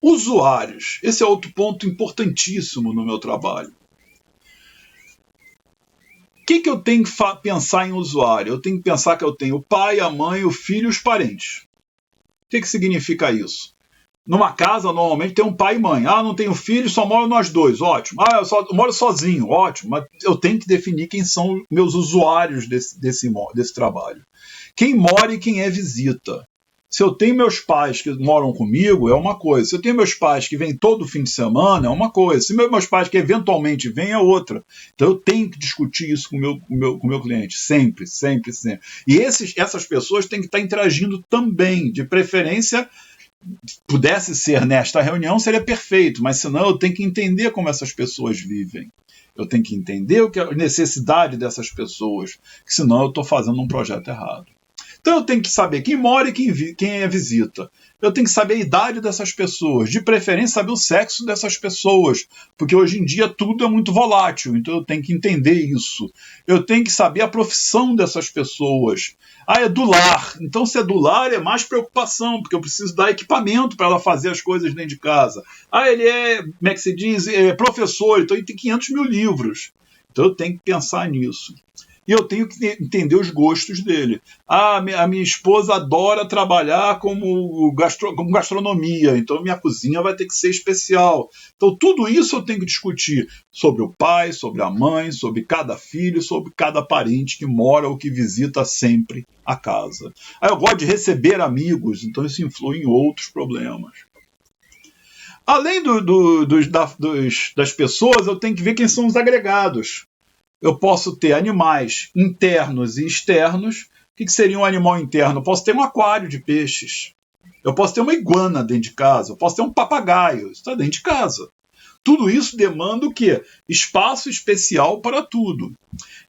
Usuários. Esse é outro ponto importantíssimo no meu trabalho. O que eu tenho que pensar em usuário? Eu tenho que pensar que eu tenho o pai, a mãe, o filho e os parentes. O que significa isso? Numa casa, normalmente, tem um pai e mãe. Ah, não tenho filho, só moro nós dois. Ótimo. Ah, eu moro sozinho. Ótimo. Mas eu tenho que definir quem são meus usuários desse trabalho. Quem mora e quem é visita. Se eu tenho meus pais que moram comigo, é uma coisa. Se eu tenho meus pais que vêm todo fim de semana, é uma coisa. Se meus pais que eventualmente vêm, é outra. Então eu tenho que discutir isso com o meu cliente. Sempre, sempre, sempre. E essas pessoas têm que estar interagindo também. De preferência, pudesse ser nesta reunião, seria perfeito. Mas senão eu tenho que entender como essas pessoas vivem. Eu tenho que entender o que é a necessidade dessas pessoas. Senão eu estou fazendo um projeto errado. Então eu tenho que saber quem mora e quem é visita. Eu tenho que saber a idade dessas pessoas, de preferência saber o sexo dessas pessoas, porque hoje em dia tudo é muito volátil, então eu tenho que entender isso. Eu tenho que saber a profissão dessas pessoas. Ah, é do lar. Então se é do lar é mais preocupação, porque eu preciso dar equipamento para ela fazer as coisas dentro de casa. Ah, ele é, como é que se diz, professor, então ele tem 500 mil livros. Então eu tenho que pensar nisso. E eu tenho que entender os gostos dele. Ah, a minha esposa adora trabalhar como gastronomia, então minha cozinha vai ter que ser especial. Então tudo isso eu tenho que discutir sobre o pai, sobre a mãe, sobre cada filho, sobre cada parente que mora ou que visita sempre a casa. Ah, eu gosto de receber amigos, então isso influi em outros problemas. Além das pessoas, eu tenho que ver quem são os agregados. Eu posso ter animais internos e externos. O que seria um animal interno? Eu posso ter um aquário de peixes. Eu posso ter uma iguana dentro de casa. Eu posso ter um papagaio. Isso está dentro de casa. Tudo isso demanda o quê? Espaço especial para tudo.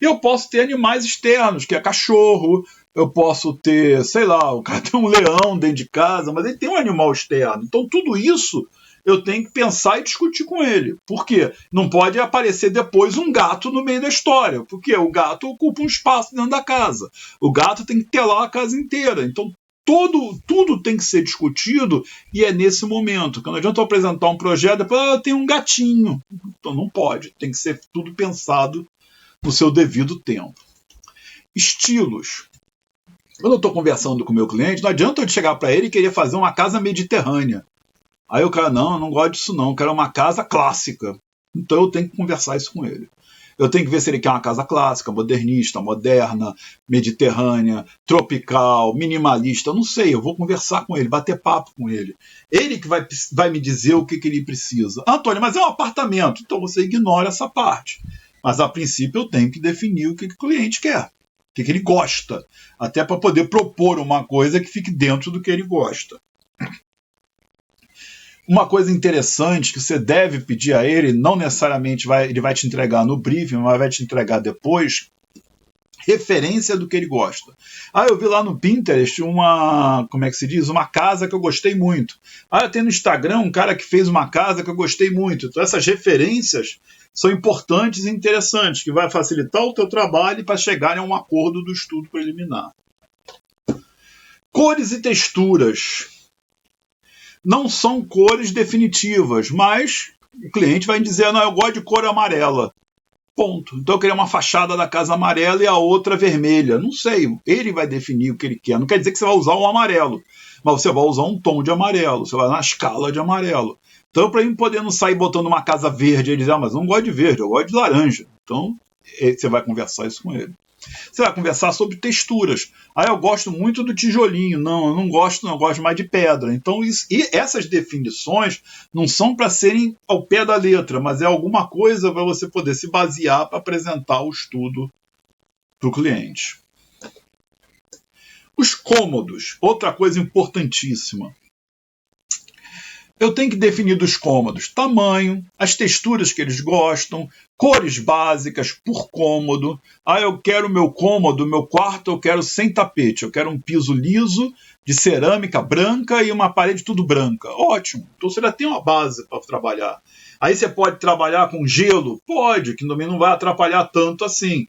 E eu posso ter animais externos, que é cachorro. Eu posso ter, sei lá, o cara tem um leão dentro de casa, mas ele tem um animal externo. Então tudo isso eu tenho que pensar e discutir com ele. Por quê? Não pode aparecer depois um gato no meio da história, porque o gato ocupa um espaço dentro da casa. O gato tem que ter lá a casa inteira. Então, tudo tem que ser discutido e é nesse momento. Não adianta eu apresentar um projeto e depois eu tenho um gatinho. Então, não pode. Tem que ser tudo pensado no seu devido tempo. Estilos. Quando eu estou conversando com o meu cliente, não adianta eu chegar para ele e querer fazer uma casa mediterrânea. Aí o cara, não, eu não gosto disso não, eu quero uma casa clássica. Então eu tenho que conversar isso com ele. Eu tenho que ver se ele quer uma casa clássica, modernista, moderna, mediterrânea, tropical, minimalista. Eu não sei, eu vou conversar com ele, bater papo com ele. Ele que vai me dizer o que ele precisa. Antônio, mas é um apartamento. Então você ignora essa parte. Mas a princípio eu tenho que definir o que o cliente quer, o que ele gosta. Até para poder propor uma coisa que fique dentro do que ele gosta. Uma coisa interessante que você deve pedir a ele, não necessariamente ele vai te entregar no briefing, mas vai te entregar depois, referência do que ele gosta. Ah, eu vi lá no Pinterest uma casa que eu gostei muito. Ah, tem no Instagram um cara que fez uma casa que eu gostei muito. Então essas referências são importantes e interessantes, que vai facilitar o teu trabalho para chegar a um acordo do estudo preliminar. Cores e texturas. Não são cores definitivas, mas o cliente vai dizer, não, eu gosto de cor amarela. Ponto. Então eu queria uma fachada da casa amarela e a outra vermelha. Não sei, ele vai definir o que ele quer. Não quer dizer que você vai usar o amarelo, mas você vai usar um tom de amarelo, você vai na escala de amarelo. Então para ele poder não sair botando uma casa verde, ele diz, mas eu não gosto de verde, eu gosto de laranja. Então você vai conversar isso com ele. Você vai conversar sobre texturas. Ah, eu gosto muito do tijolinho. Não, eu não gosto mais de pedra. Então, essas definições não são para serem ao pé da letra, mas é alguma coisa para você poder se basear para apresentar o estudo para o cliente. Os cômodos, outra coisa importantíssima. Eu tenho que definir dos cômodos tamanho, as texturas que eles gostam, Cores básicas por cômodo. Eu quero meu cômodo, meu quarto, eu quero sem tapete. Eu quero um piso liso, de cerâmica branca e uma parede tudo branca. Ótimo. Então você já tem uma base para trabalhar. Aí você pode trabalhar com gelo? Pode, que também não vai atrapalhar tanto assim.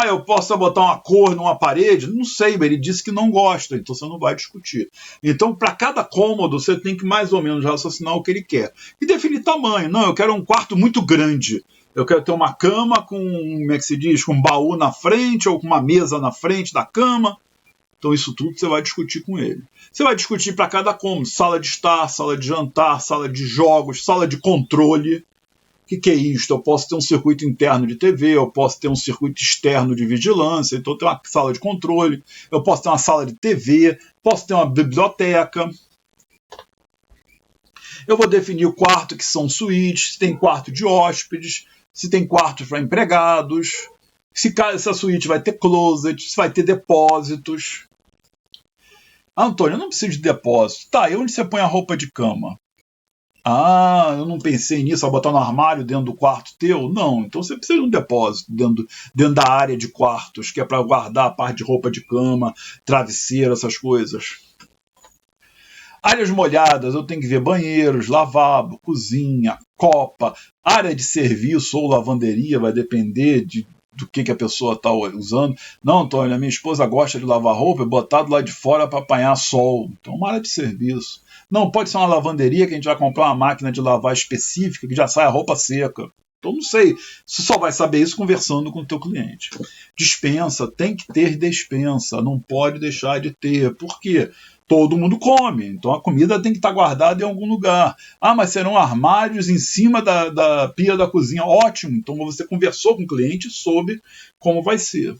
Eu posso botar uma cor numa parede? Não sei, ele disse que não gosta, então você não vai discutir. Então, para cada cômodo, você tem que mais ou menos raciocinar o que ele quer. E definir tamanho. Não, eu quero um quarto muito grande. Eu quero ter uma cama com, como é que se diz, com um baú na frente ou com uma mesa na frente da cama. Então isso tudo você vai discutir com ele. Você vai discutir para cada cômodo, sala de estar, sala de jantar, sala de jogos, sala de controle. O que é isto? Eu posso ter um circuito interno de TV, eu posso ter um circuito externo de vigilância, então tem uma sala de controle, eu posso ter uma sala de TV, posso ter uma biblioteca. Eu vou definir o quarto, que são suítes, se tem quarto de hóspedes, se tem quartos para empregados, se essa suíte vai ter closet, se vai ter depósitos. Antônio, eu não preciso de depósito. Tá, e onde você põe a roupa de cama? Eu não pensei nisso, vai botar no armário dentro do quarto teu? Não, então você precisa de um depósito dentro da área de quartos, que é para guardar a parte de roupa de cama, travesseiro, essas coisas. Áreas molhadas, eu tenho que ver banheiros, lavabo, cozinha, copa, área de serviço ou lavanderia, vai depender do que a pessoa está usando. Não, Antônio, a minha esposa gosta de lavar roupa e botar do lado de fora para apanhar sol. Então, uma área de serviço. Não, pode ser uma lavanderia que a gente vai comprar uma máquina de lavar específica que já sai a roupa seca. Então, não sei. Você só vai saber isso conversando com o teu cliente. Despensa, tem que ter despensa. Não pode deixar de ter. Por quê? Todo mundo come, então a comida tem que estar guardada em algum lugar. Mas serão armários em cima da pia da cozinha. Ótimo, então você conversou com o cliente e soube como vai ser.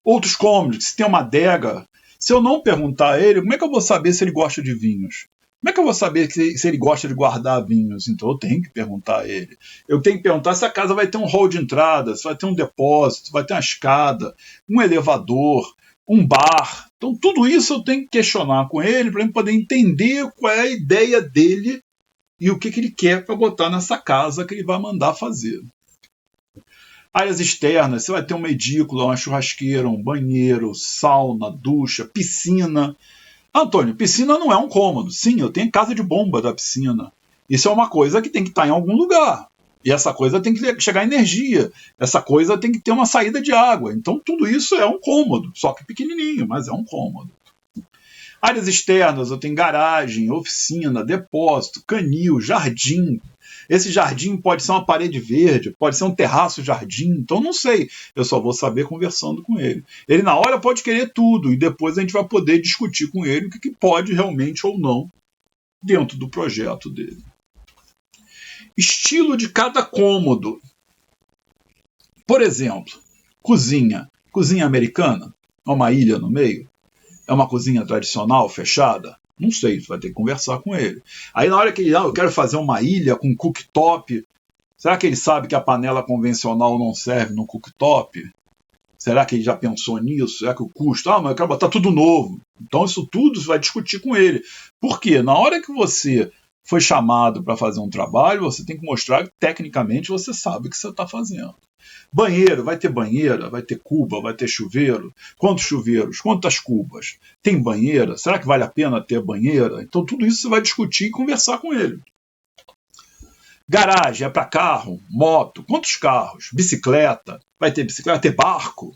Outros cômodos, se tem uma adega, se eu não perguntar a ele, como é que eu vou saber se ele gosta de vinhos? Como é que eu vou saber se ele gosta de guardar vinhos? Então eu tenho que perguntar a ele. Eu tenho que perguntar se a casa vai ter um hall de entrada, se vai ter um depósito, se vai ter uma escada, um elevador, um bar. Então tudo isso eu tenho que questionar com ele para ele poder entender qual é a ideia dele e o que ele quer para botar nessa casa que ele vai mandar fazer. Áreas externas, você vai ter uma edícula, uma churrasqueira, um banheiro, sauna, ducha, piscina. Antônio, piscina não é um cômodo. Sim, eu tenho casa de bomba da piscina. Isso é uma coisa que tem que estar em algum lugar. E essa coisa tem que chegar energia. Essa coisa tem que ter uma saída de água. Então tudo isso é um cômodo, só que pequenininho, mas é um cômodo. Áreas externas, eu tenho garagem, oficina, depósito, canil, jardim. Esse jardim pode ser uma parede verde, pode ser um terraço-jardim, então não sei. Eu só vou saber conversando com ele. Ele na hora pode querer tudo e depois a gente vai poder discutir com ele o que pode realmente ou não dentro do projeto dele. Estilo de cada cômodo. Por exemplo, cozinha. Cozinha americana? É uma ilha no meio? É uma cozinha tradicional, fechada? Não sei, você vai ter que conversar com ele. Aí na hora que ele eu quero fazer uma ilha com cooktop, será que ele sabe que a panela convencional não serve no cooktop? Será que ele já pensou nisso? Será que o custo? Mas eu quero botar tudo novo. Então isso tudo você vai discutir com ele. Por quê? Na hora que você foi chamado para fazer um trabalho, você tem que mostrar que tecnicamente você sabe o que você está fazendo. Banheiro, vai ter banheira, vai ter cuba, vai ter chuveiro. Quantos chuveiros? Quantas cubas? Tem banheira? Será que vale a pena ter banheira? Então tudo isso você vai discutir e conversar com ele. Garagem é para carro, moto, quantos carros? Bicicleta, vai ter bicicleta, vai ter barco.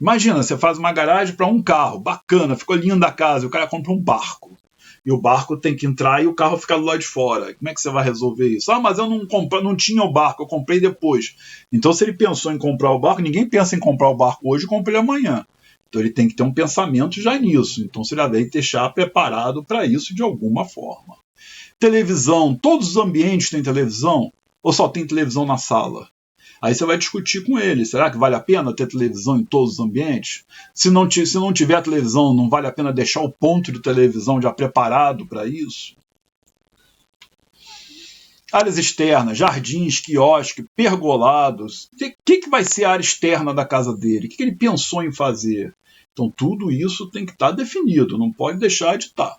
Imagina, você faz uma garagem para um carro, bacana, ficou linda a casa, e o cara compra um barco. E o barco tem que entrar e o carro fica do lado de fora. Como é que você vai resolver isso? Mas eu não tinha o barco, eu comprei depois. Então se ele pensou em comprar o barco, ninguém pensa em comprar o barco hoje e compra ele amanhã. Então ele tem que ter um pensamento já nisso. Então você já deve deixar preparado para isso de alguma forma. Televisão, todos os ambientes têm televisão? Ou só tem televisão na sala? Aí você vai discutir com ele. Será que vale a pena ter televisão em todos os ambientes? Se não tiver televisão, não vale a pena deixar o ponto de televisão já preparado para isso? Áreas externas, jardins, quiosque, pergolados. O que vai ser a área externa da casa dele? O que ele pensou em fazer? Então tudo isso tem que estar definido, não pode deixar de estar.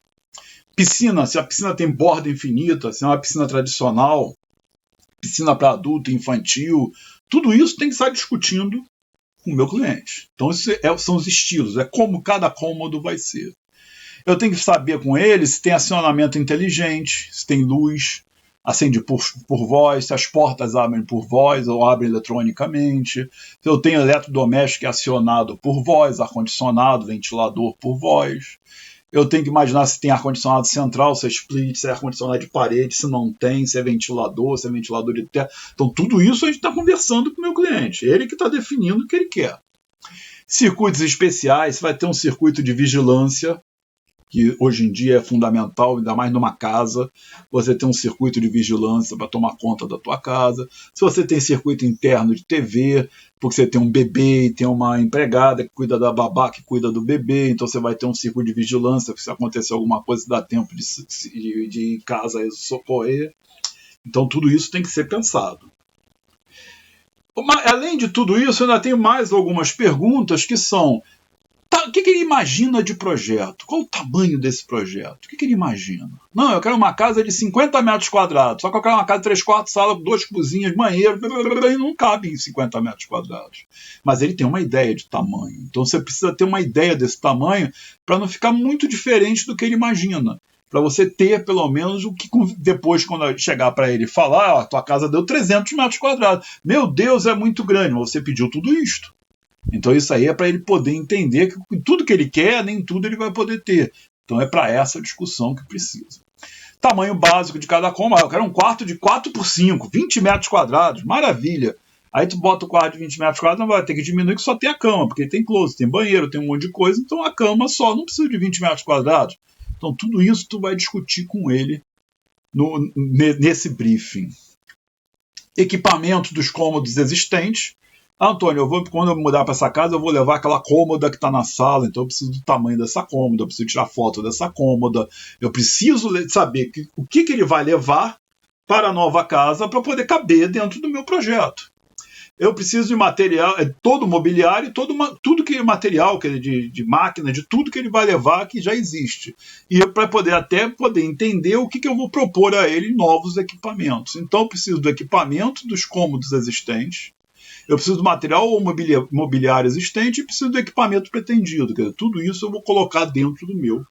Piscina, se a piscina tem borda infinita, se é uma piscina tradicional, piscina para adulto, infantil, tudo isso tem que estar discutindo com o meu cliente. Então, são os estilos, é como cada cômodo vai ser. Eu tenho que saber com ele se tem acionamento inteligente, se tem luz, acende por voz, se as portas abrem por voz ou abrem eletronicamente, se eu tenho eletrodoméstico acionado por voz, ar-condicionado, ventilador por voz. Eu tenho que imaginar se tem ar-condicionado central, se é split, se é ar-condicionado de parede, se não tem, se é ventilador de terra. Então, tudo isso a gente está conversando com o meu cliente. Ele que está definindo o que ele quer. Circuitos especiais, você vai ter um circuito de vigilância, que hoje em dia é fundamental, ainda mais numa casa, você tem um circuito de vigilância para tomar conta da tua casa. Se você tem circuito interno de TV, porque você tem um bebê e tem uma empregada que cuida da babá, que cuida do bebê, então você vai ter um circuito de vigilância, que se acontecer alguma coisa dá tempo de casa socorrer. Então tudo isso tem que ser pensado. Além de tudo isso, eu ainda tenho mais algumas perguntas que são: o que ele imagina de projeto? Qual o tamanho desse projeto? O que ele imagina? Não, eu quero uma casa de 50 metros quadrados, só que eu quero uma casa de 3 quartos, sala, 2 cozinhas, banheiro, e não cabe em 50 metros quadrados. Mas ele tem uma ideia de tamanho. Então você precisa ter uma ideia desse tamanho para não ficar muito diferente do que ele imagina. Para você ter, pelo menos, o que depois, quando chegar para ele falar, a tua casa deu 300 metros quadrados. Meu Deus, é muito grande, mas você pediu tudo isto. Então isso aí é para ele poder entender que tudo que ele quer, nem tudo ele vai poder ter. Então é para essa discussão que precisa. Tamanho básico de cada cômodo. Eu quero um quarto de 4 por 5, 20 metros quadrados, maravilha. Aí tu bota o quarto de 20 metros quadrados, não vai ter que diminuir que só tem a cama, porque tem closet, tem banheiro, tem um monte de coisa, então a cama só não precisa de 20 metros quadrados. Então tudo isso tu vai discutir com ele nesse briefing. Equipamento dos cômodos existentes. Antônio, quando eu mudar para essa casa, eu vou levar aquela cômoda que está na sala, então eu preciso do tamanho dessa cômoda, eu preciso tirar foto dessa cômoda, eu preciso saber o que ele vai levar para a nova casa para poder caber dentro do meu projeto. Eu preciso de material, todo o mobiliário, tudo que é material, de máquina, de tudo que ele vai levar que já existe. E para poder entender o que eu vou propor a ele novos equipamentos. Então eu preciso do equipamento dos cômodos existentes, eu preciso do material ou mobiliário existente e preciso do equipamento pretendido. Quer dizer, tudo isso eu vou colocar dentro do meu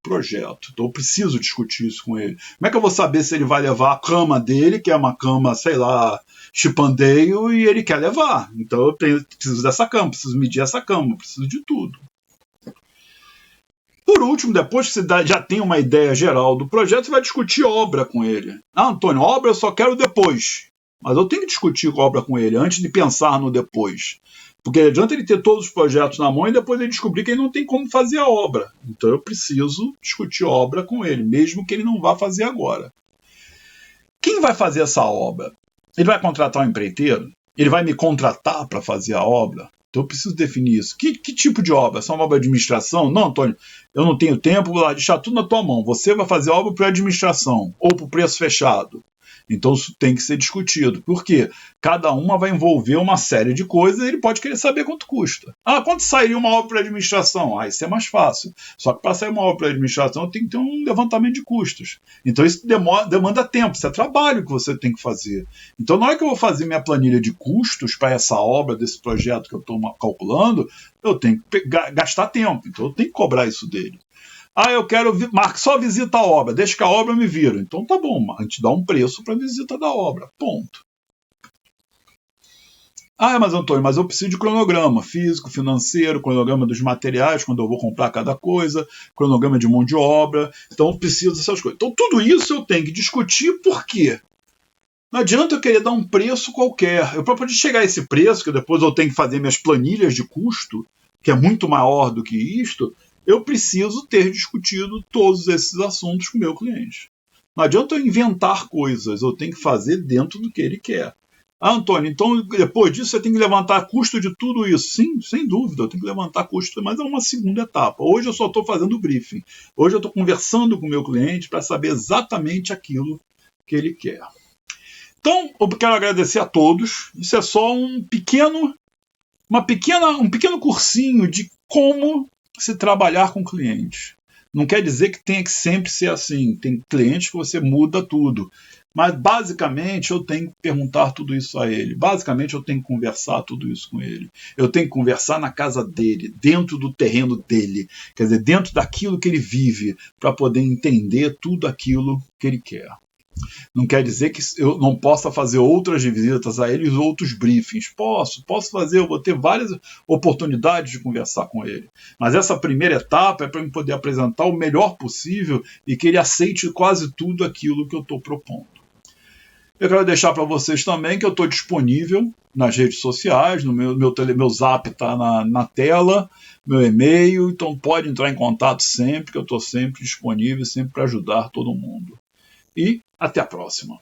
projeto. Então eu preciso discutir isso com ele. Como é que eu vou saber se ele vai levar a cama dele, que é uma cama, sei lá, chipandeio, e ele quer levar? Então eu preciso dessa cama, preciso medir essa cama, preciso de tudo. Por último, depois que você já tem uma ideia geral do projeto, você vai discutir obra com ele. Antônio, obra eu só quero depois. Mas eu tenho que discutir obra com ele antes de pensar no depois. Porque não adianta ele ter todos os projetos na mão e depois ele descobrir que ele não tem como fazer a obra. Então eu preciso discutir obra com ele, mesmo que ele não vá fazer agora. Quem vai fazer essa obra? Ele vai contratar um empreiteiro? Ele vai me contratar para fazer a obra? Então eu preciso definir isso. Que tipo de obra? Essa é uma obra de administração? Não, Antônio, eu não tenho tempo, vou deixar tudo na tua mão. Você vai fazer a obra para administração ou para o preço fechado. Então isso tem que ser discutido. Por quê? Cada uma vai envolver uma série de coisas e ele pode querer saber quanto custa. Quanto sairia uma obra para administração? Isso é mais fácil. Só que para sair uma obra para administração eu tenho que ter um levantamento de custos. Então isso demanda tempo, isso é trabalho que você tem que fazer. Então na hora que eu vou fazer minha planilha de custos para essa obra, desse projeto que eu estou calculando, eu tenho que gastar tempo. Então eu tenho que cobrar isso dele. Eu quero só visita a obra, deixa que a obra me vira. Então tá bom, a gente dá um preço para a visita da obra, ponto. Mas Antônio, eu preciso de cronograma físico, financeiro, cronograma dos materiais, quando eu vou comprar cada coisa, cronograma de mão de obra, então eu preciso dessas coisas. Então tudo isso eu tenho que discutir, por quê? Não adianta eu querer dar um preço qualquer. Para poder chegar a esse preço, que depois eu tenho que fazer minhas planilhas de custo, que é muito maior do que isto, eu preciso ter discutido todos esses assuntos com o meu cliente. Não adianta eu inventar coisas, eu tenho que fazer dentro do que ele quer. Antônio, então depois disso você tem que levantar custo de tudo isso. Sim, sem dúvida, eu tenho que levantar custo, mas é uma segunda etapa. Hoje eu só estou fazendo o briefing. Hoje eu estou conversando com o meu cliente para saber exatamente aquilo que ele quer. Então, eu quero agradecer a todos. Isso é só um pequeno cursinho de como se trabalhar com clientes. Não quer dizer que tenha que sempre ser assim. Tem clientes que você muda tudo. Mas basicamente eu tenho que perguntar tudo isso a ele. Basicamente eu tenho que conversar tudo isso com ele. Eu tenho que conversar na casa dele, dentro do terreno dele, quer dizer, dentro daquilo que ele vive, para poder entender tudo aquilo que ele quer. Não quer dizer que eu não possa fazer outras visitas a ele, outros briefings. Posso fazer, eu vou ter várias oportunidades de conversar com ele. Mas essa primeira etapa é para eu poder apresentar o melhor possível e que ele aceite quase tudo aquilo que eu estou propondo. Eu quero deixar para vocês também que eu estou disponível nas redes sociais, no meu zap está na tela, meu e-mail, então pode entrar em contato sempre, que eu estou sempre disponível, sempre para ajudar todo mundo. E até a próxima.